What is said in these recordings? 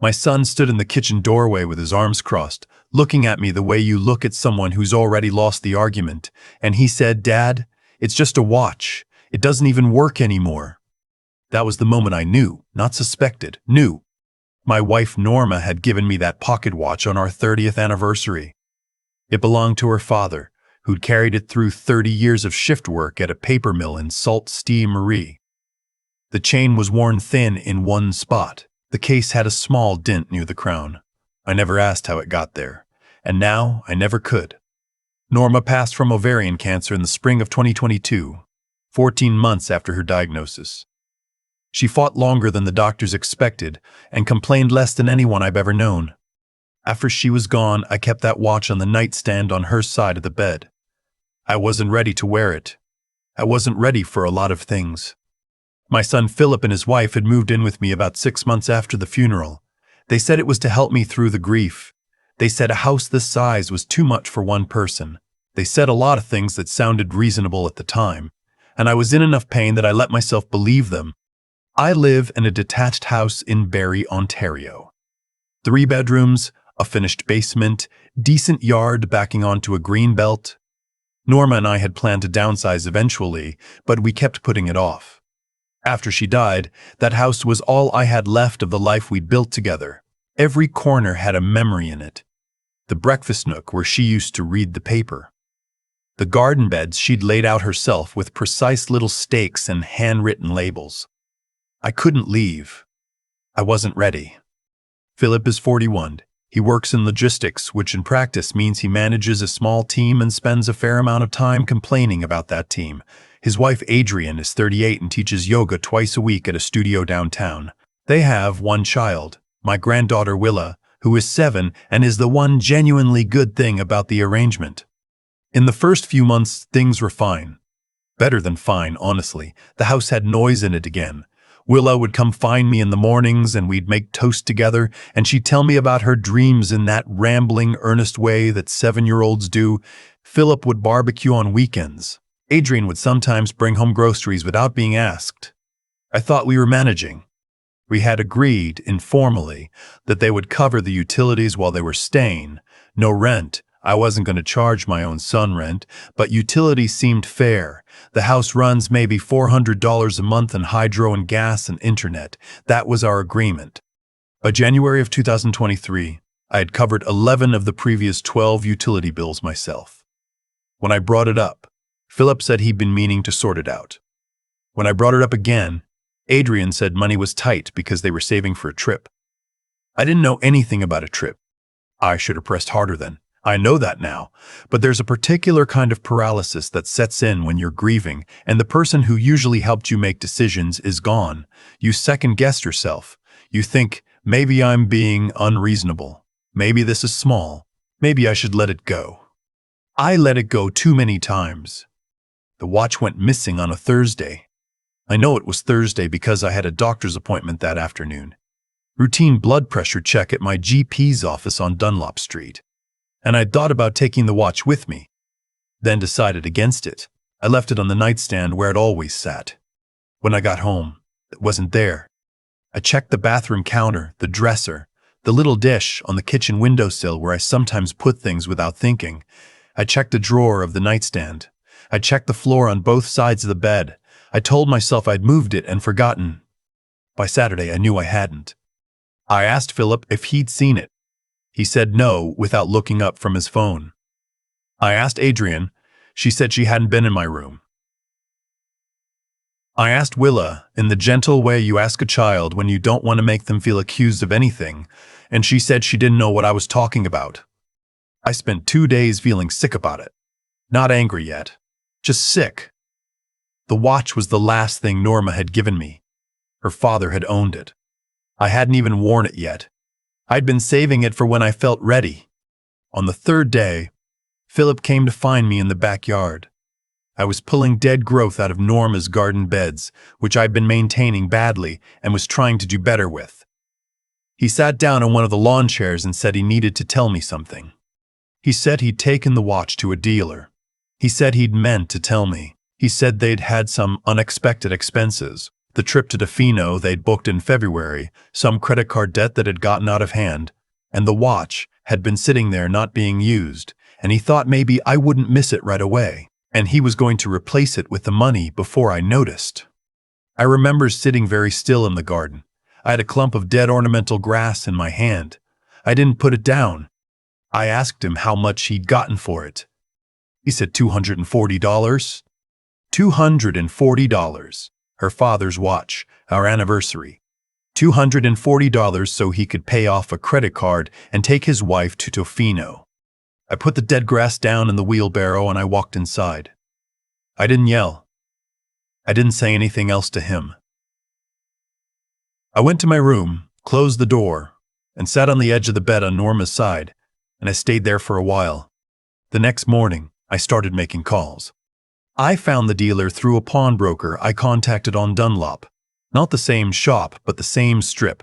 My son stood in the kitchen doorway with his arms crossed, looking at me the way you look at someone who's already lost the argument, and he said, "Dad, it's just a watch. It doesn't even work anymore." That was the moment I knew, not suspected, knew. My wife Norma had given me that pocket watch on our 30th anniversary. It belonged to her father, who'd carried it through 30 years of shift work at a paper mill in Sault Ste. Marie. The chain was worn thin in one spot. The case had a small dent near the crown. I never asked how it got there, and now I never could. Norma passed from ovarian cancer in the spring of 2022, 14 months after her diagnosis. She fought longer than the doctors expected and complained less than anyone I've ever known. After she was gone, I kept that watch on the nightstand on her side of the bed. I wasn't ready to wear it. I wasn't ready for a lot of things. My son Philip and his wife had moved in with me about 6 months after the funeral. They said it was to help me through the grief. They said a house this size was too much for one person. They said a lot of things that sounded reasonable at the time, and I was in enough pain that I let myself believe them. I live in a detached house in Barrie, Ontario. 3 bedrooms, a finished basement, decent yard backing onto a green belt. Norma and I had planned to downsize eventually, but we kept putting it off. After she died, that house was all I had left of the life we'd built together. Every corner had a memory in it. The breakfast nook where she used to read the paper. The garden beds she'd laid out herself with precise little stakes and handwritten labels. I couldn't leave. I wasn't ready. Philip is 41. He works in logistics, which in practice means he manages a small team and spends a fair amount of time complaining about that team. His wife Adrian is 38 and teaches yoga twice a week at a studio downtown. They have 1 child, my granddaughter Willa, who is 7 and is the one genuinely good thing about the arrangement. In the first few months, things were fine. Better than fine, honestly. The house had noise in it again. Willa would come find me in the mornings and we'd make toast together, and she'd tell me about her dreams in that rambling, earnest way that 7-year-olds do. Philip would barbecue on weekends. Adrian would sometimes bring home groceries without being asked. I thought we were managing. We had agreed, informally, that they would cover the utilities while they were staying. No rent. I wasn't going to charge my own son rent, but utilities seemed fair. The house runs maybe $400 a month in hydro and gas and internet. That was our agreement. By January of 2023, I had covered 11 of the previous 12 utility bills myself. When I brought it up, Philip said he'd been meaning to sort it out. When I brought it up again, Adrian said money was tight because they were saving for a trip. I didn't know anything about a trip. I should have pressed harder then. I know that now, but there's a particular kind of paralysis that sets in when you're grieving, and the person who usually helped you make decisions is gone. You second-guess yourself. You think, maybe I'm being unreasonable. Maybe this is small. Maybe I should let it go. I let it go too many times. The watch went missing on a Thursday. I know it was Thursday because I had a doctor's appointment that afternoon. Routine blood pressure check at my GP's office on Dunlop Street. And I'd thought about taking the watch with me, then decided against it. I left it on the nightstand where it always sat. When I got home, it wasn't there. I checked the bathroom counter, the dresser, the little dish on the kitchen windowsill where I sometimes put things without thinking. I checked the drawer of the nightstand. I checked the floor on both sides of the bed. I told myself I'd moved it and forgotten. By Saturday, I knew I hadn't. I asked Philip if he'd seen it. He said no without looking up from his phone. I asked Adrian. She said she hadn't been in my room. I asked Willa, in the gentle way you ask a child when you don't want to make them feel accused of anything, and she said she didn't know what I was talking about. I spent 2 days feeling sick about it. Not angry yet. Just sick. The watch was the last thing Norma had given me. Her father had owned it. I hadn't even worn it yet. I'd been saving it for when I felt ready. On the 3rd day, Philip came to find me in the backyard. I was pulling dead growth out of Norma's garden beds, which I'd been maintaining badly and was trying to do better with. He sat down on one of the lawn chairs and said he needed to tell me something. He said he'd taken the watch to a dealer. He said he'd meant to tell me. He said they'd had some unexpected expenses. The trip to Tofino they'd booked in February, some credit card debt that had gotten out of hand, and the watch had been sitting there not being used, and he thought maybe I wouldn't miss it right away, and he was going to replace it with the money before I noticed. I remember sitting very still in the garden. I had a clump of dead ornamental grass in my hand. I didn't put it down. I asked him how much he'd gotten for it. He said $240. $240. Her father's watch, our anniversary. $240 so he could pay off a credit card and take his wife to Tofino. I put the dead grass down in the wheelbarrow and I walked inside. I didn't yell. I didn't say anything else to him. I went to my room, closed the door, and sat on the edge of the bed on Norma's side, and I stayed there for a while. The next morning, I started making calls. I found the dealer through a pawnbroker I contacted on Dunlop. Not the same shop, but the same strip.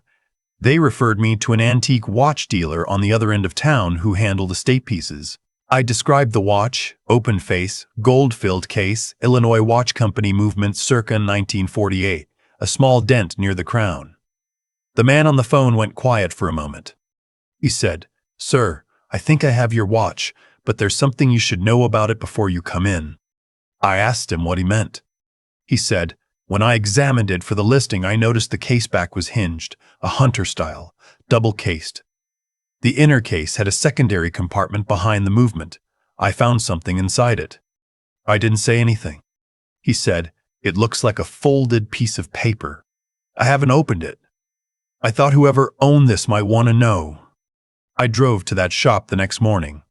They referred me to an antique watch dealer on the other end of town who handled estate pieces. I described the watch, open face, gold-filled case, Illinois Watch Company movement circa 1948, a small dent near the crown. The man on the phone went quiet for a moment. He said, "Sir, I think I have your watch, but there's something you should know about it before you come in." I asked him what he meant. He said, "When I examined it for the listing, I noticed the caseback was hinged, a hunter style, double-cased. The inner case had a secondary compartment behind the movement. I found something inside it." I didn't say anything. He said, "It looks like a folded piece of paper. I haven't opened it. I thought whoever owned this might want to know." I drove to that shop the next morning.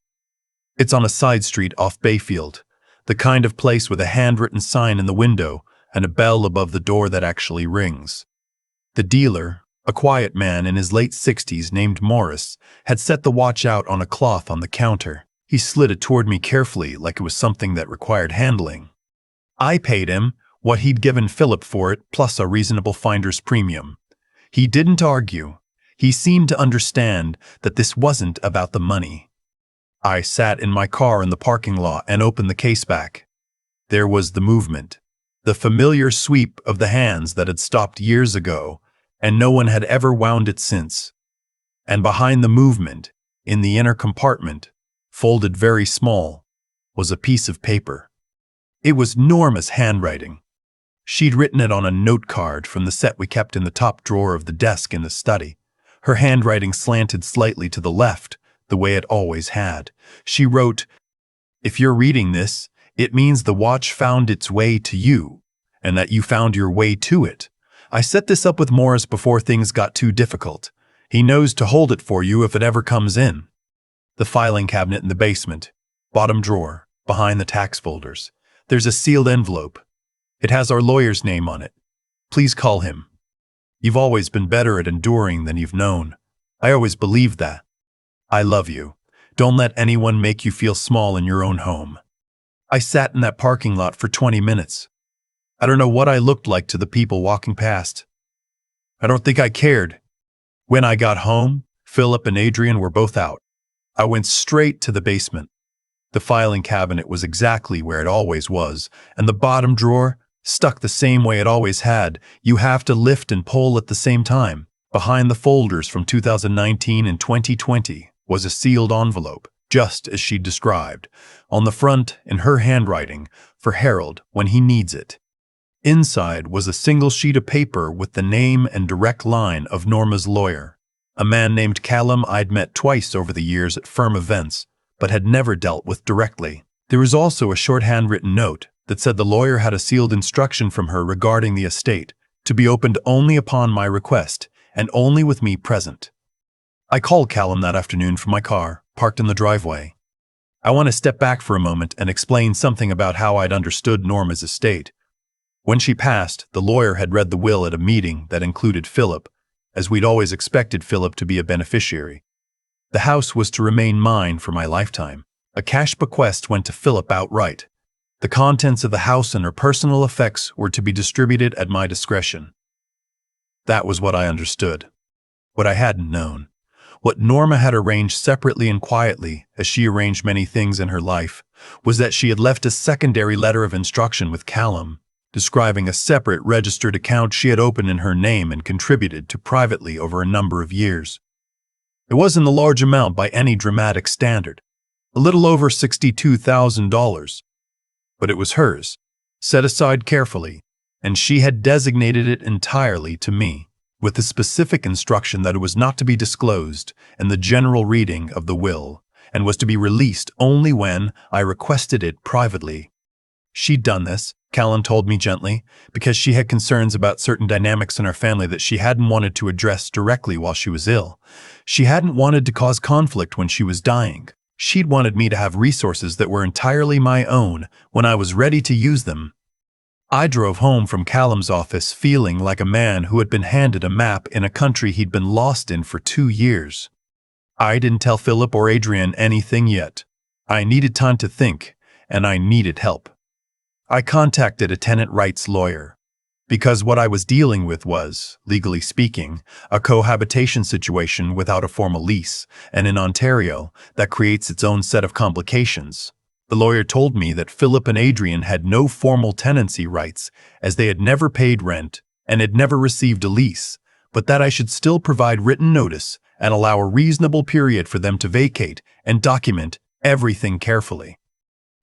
It's on a side street off Bayfield, the kind of place with a handwritten sign in the window and a bell above the door that actually rings. The dealer, a quiet man in his late 60s named Morris, had set the watch out on a cloth on the counter. He slid it toward me carefully like it was something that required handling. I paid him what he'd given Philip for it plus a reasonable finder's premium. He didn't argue. He seemed to understand that this wasn't about the money. I sat in my car in the parking lot and opened the case back. There was the movement, the familiar sweep of the hands that had stopped years ago, and no one had ever wound it since. And behind the movement, in the inner compartment, folded very small, was a piece of paper. It was Norma's handwriting. She'd written it on a note card from the set we kept in the top drawer of the desk in the study. Her handwriting slanted slightly to the left, the way it always had. She wrote, "If you're reading this, it means the watch found its way to you, and that you found your way to it. I set this up with Morris before things got too difficult. He knows to hold it for you if it ever comes in." The filing cabinet in the basement, bottom drawer, behind the tax folders. There's a sealed envelope. It has our lawyer's name on it. Please call him. You've always been better at enduring than you've known. I always believed that. I love you. Don't let anyone make you feel small in your own home. I sat in that parking lot for 20 minutes. I don't know what I looked like to the people walking past. I don't think I cared. When I got home, Philip and Adrian were both out. I went straight to the basement. The filing cabinet was exactly where it always was, and the bottom drawer, stuck the same way it always had. You have to lift and pull at the same time. Behind the folders from 2019 and 2020 was a sealed envelope, just as she described, on the front in her handwriting, for Harold when he needs it. Inside was a single sheet of paper with the name and direct line of Norma's lawyer, a man named Callum I'd met twice over the years at firm events, but had never dealt with directly. There was also a short handwritten note that said the lawyer had a sealed instruction from her regarding the estate, to be opened only upon my request, and only with me present. I called Callum that afternoon from my car, parked in the driveway. I want to step back for a moment and explain something about how I'd understood Norma's estate. When she passed, the lawyer had read the will at a meeting that included Philip, as we'd always expected Philip to be a beneficiary. The house was to remain mine for my lifetime. A cash bequest went to Philip outright. The contents of the house and her personal effects were to be distributed at my discretion. That was what I understood. What I hadn't known. What Norma had arranged separately and quietly, as she arranged many things in her life, was that she had left a secondary letter of instruction with Callum, describing a separate registered account she had opened in her name and contributed to privately over a number of years. It wasn't a large amount by any dramatic standard, a little over $62,000, but it was hers, set aside carefully, and she had designated it entirely to me, with the specific instruction that it was not to be disclosed in the general reading of the will, and was to be released only when I requested it privately. She'd done this, Callan told me gently, because she had concerns about certain dynamics in our family that she hadn't wanted to address directly while she was ill. She hadn't wanted to cause conflict when she was dying. She'd wanted me to have resources that were entirely my own when I was ready to use them. I drove home from Callum's office feeling like a man who had been handed a map in a country he'd been lost in for 2 years. I didn't tell Philip or Adrian anything yet. I needed time to think, and I needed help. I contacted a tenant rights lawyer, because what I was dealing with was, legally speaking, a cohabitation situation without a formal lease, and in Ontario, that creates its own set of complications. The lawyer told me that Philip and Adrian had no formal tenancy rights, as they had never paid rent and had never received a lease, but that I should still provide written notice and allow a reasonable period for them to vacate and document everything carefully.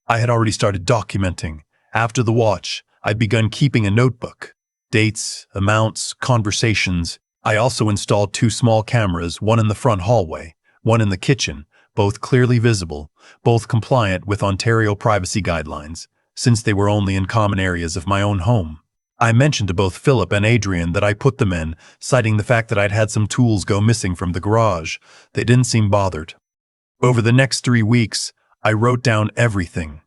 I had already started documenting. After the watch, I'd begun keeping a notebook. Dates, amounts, conversations. I also installed 2 small cameras, one in the front hallway, one in the kitchen, both clearly visible, both compliant with Ontario privacy guidelines, since they were only in common areas of my own home. I mentioned to both Philip and Adrian that I put them in, citing the fact that I'd had some tools go missing from the garage. They didn't seem bothered. Over the next 3 weeks, I wrote down everything.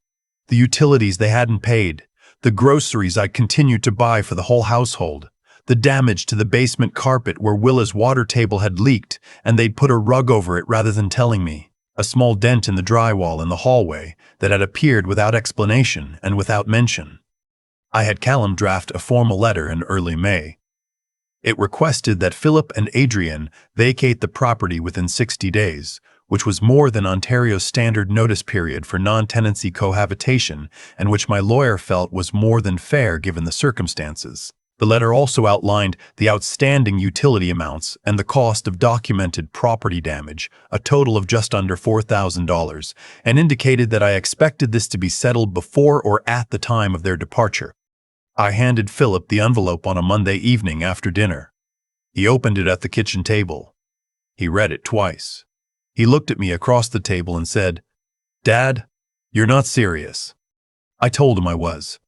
The utilities they hadn't paid, the groceries I continued to buy for the whole household, the damage to the basement carpet where Willa's water table had leaked and they'd put a rug over it rather than telling me, a small dent in the drywall in the hallway that had appeared without explanation and without mention. I had Callum draft a formal letter in early May. It requested that Philip and Adrian vacate the property within 60 days, which was more than Ontario's standard notice period for non-tenancy cohabitation and which my lawyer felt was more than fair given the circumstances. The letter also outlined the outstanding utility amounts and the cost of documented property damage, a total of just under $4,000, and indicated that I expected this to be settled before or at the time of their departure. I handed Philip the envelope on a Monday evening after dinner. He opened it at the kitchen table. He read it twice. He looked at me across the table and said, "Dad, you're not serious." I told him I was.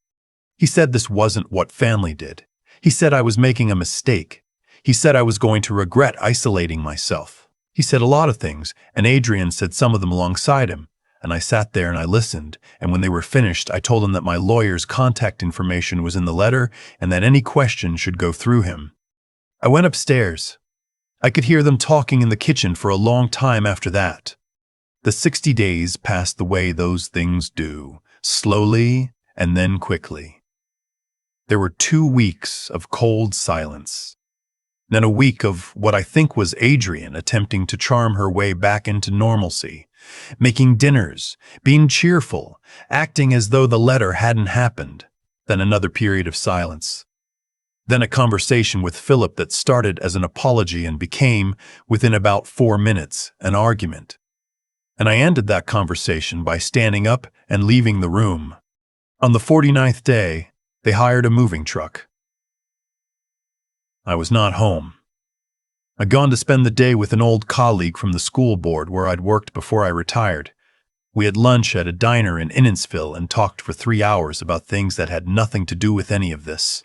He said this wasn't what family did. He said I was making a mistake. He said I was going to regret isolating myself. He said a lot of things, and Adrian said some of them alongside him. And I sat there and I listened, and when they were finished, I told him that my lawyer's contact information was in the letter and that any question should go through him. I went upstairs. I could hear them talking in the kitchen for a long time after that. The 60 days passed the way those things do, slowly and then quickly. There were 2 weeks of cold silence. Then a week of what I think was Adrian attempting to charm her way back into normalcy, making dinners, being cheerful, acting as though the letter hadn't happened. Then another period of silence. Then a conversation with Philip that started as an apology and became, within about 4 minutes, an argument. And I ended that conversation by standing up and leaving the room. On the 49th day, they hired a moving truck. I was not home. I'd gone to spend the day with an old colleague from the school board where I'd worked before I retired. We had lunch at a diner in Innisfil and talked for 3 hours about things that had nothing to do with any of this.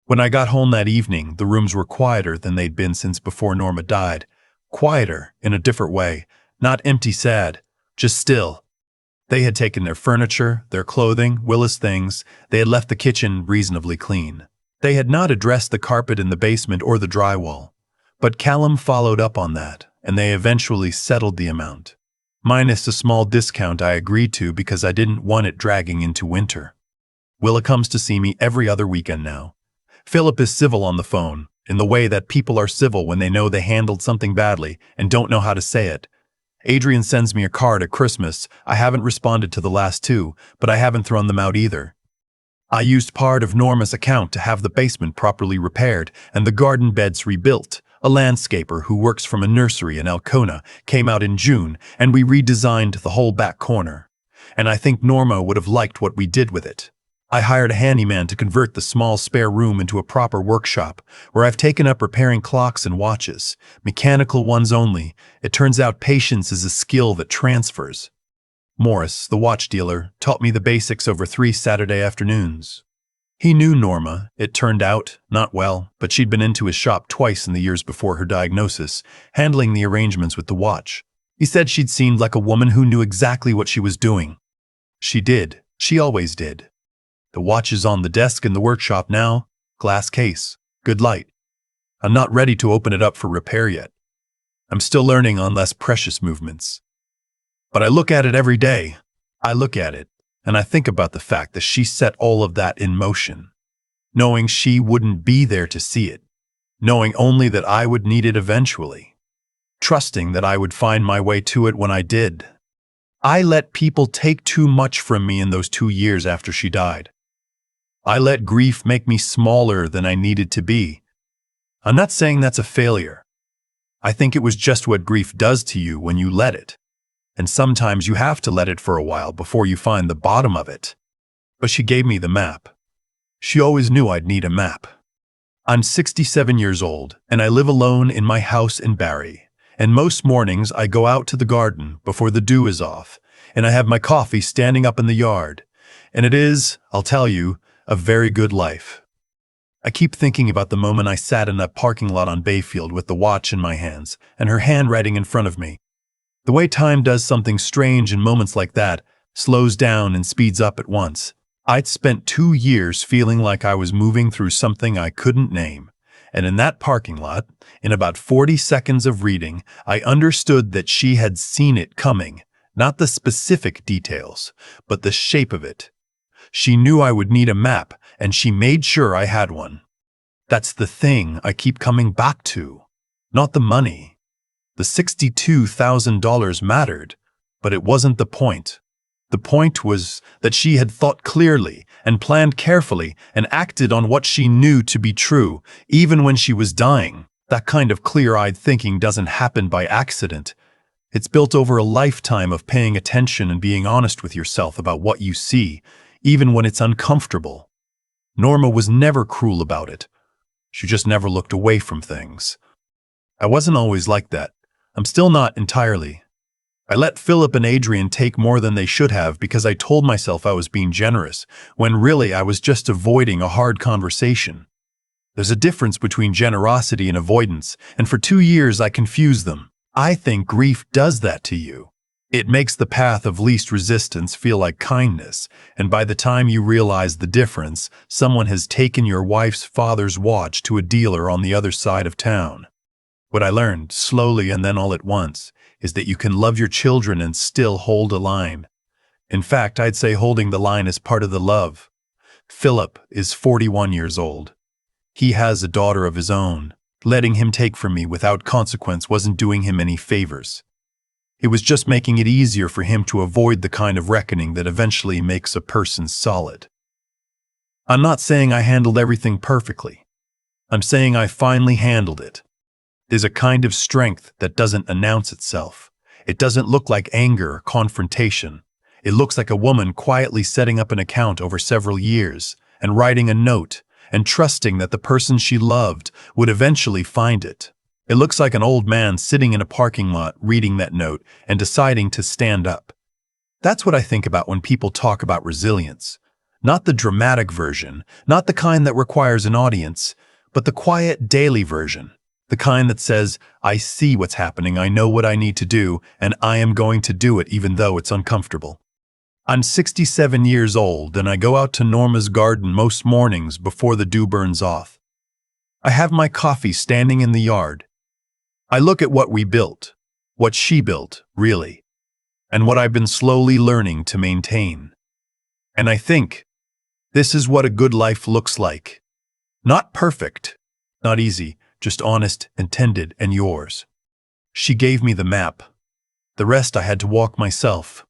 When I got home that evening, the rooms were quieter than they'd been since before Norma died. Quieter, in a different way, not empty sad, just still. They had taken their furniture, their clothing, Willa's things. They had left the kitchen reasonably clean. They had not addressed the carpet in the basement or the drywall. But Callum followed up on that, and they eventually settled the amount. Minus a small discount I agreed to because I didn't want it dragging into winter. Willa comes to see me every other weekend now. Philip is civil on the phone, in the way that people are civil when they know they handled something badly and don't know how to say it. Adrian sends me a card at Christmas. I haven't responded to the last 2, but I haven't thrown them out either. I used part of Norma's account to have the basement properly repaired and the garden beds rebuilt. A landscaper who works from a nursery in Elkona came out in June, and we redesigned the whole back corner. And I think Norma would have liked what we did with it. I hired a handyman to convert the small spare room into a proper workshop, where I've taken up repairing clocks and watches, mechanical ones only. It turns out patience is a skill that transfers. Morris, the watch dealer, taught me the basics over 3 Saturday afternoons. He knew Norma, it turned out, not well, but she'd been into his shop twice in the years before her diagnosis, handling the arrangements with the watch. He said she'd seemed like a woman who knew exactly what she was doing. She did. She always did. The watch is on the desk in the workshop now. Glass case. Good light. I'm not ready to open it up for repair yet. I'm still learning on less precious movements. But I look at it every day. I look at it, and I think about the fact that she set all of that in motion, knowing she wouldn't be there to see it, knowing only that I would need it eventually, trusting that I would find my way to it when I did. I let people take too much from me in those 2 years after she died. I let grief make me smaller than I needed to be. I'm not saying that's a failure. I think it was just what grief does to you when you let it. And sometimes you have to let it for a while before you find the bottom of it. But she gave me the map. She always knew I'd need a map. I'm 67 years old, and I live alone in my house in Barrie. And most mornings I go out to the garden before the dew is off, and I have my coffee standing up in the yard. And it is, I'll tell you, a very good life. I keep thinking about the moment I sat in that parking lot on Bayfield with the watch in my hands and her handwriting in front of me. The way time does something strange in moments like that, slows down and speeds up at once. I'd spent 2 years feeling like I was moving through something I couldn't name. And in that parking lot, in about 40 seconds of reading, I understood that she had seen it coming, not the specific details, but the shape of it. She knew I would need a map, and she made sure I had one. That's the thing I keep coming back to, not the money. The $62,000 mattered, but it wasn't the point. The point was that she had thought clearly and planned carefully and acted on what she knew to be true, even when she was dying. That kind of clear-eyed thinking doesn't happen by accident. It's built over a lifetime of paying attention and being honest with yourself about what you see, even when it's uncomfortable. Norma was never cruel about it. She just never looked away from things. I wasn't always like that. I'm still not entirely. I let Philip and Adrian take more than they should have because I told myself I was being generous, when really I was just avoiding a hard conversation. There's a difference between generosity and avoidance, and for 2 years I confused them. I think grief does that to you. It makes the path of least resistance feel like kindness, and by the time you realize the difference, someone has taken your wife's father's watch to a dealer on the other side of town. What I learned, slowly and then all at once, is that you can love your children and still hold a line. In fact, I'd say holding the line is part of the love. Philip is 41 years old. He has a daughter of his own. Letting him take from me without consequence wasn't doing him any favors. It was just making it easier for him to avoid the kind of reckoning that eventually makes a person solid. I'm not saying I handled everything perfectly. I'm saying I finally handled it. There's a kind of strength that doesn't announce itself. It doesn't look like anger or confrontation. It looks like a woman quietly setting up an account over several years and writing a note and trusting that the person she loved would eventually find it. It looks like an old man sitting in a parking lot reading that note and deciding to stand up. That's what I think about when people talk about resilience. Not the dramatic version, not the kind that requires an audience, but the quiet daily version. The kind that says, I see what's happening, I know what I need to do, and I am going to do it even though it's uncomfortable. I'm 67 years old, and I go out to Norma's garden most mornings before the dew burns off. I have my coffee standing in the yard. I look at what we built, what she built, really, and what I've been slowly learning to maintain. And I think, this is what a good life looks like. Not perfect, not easy, just honest and tended and yours. She gave me the map. The rest I had to walk myself.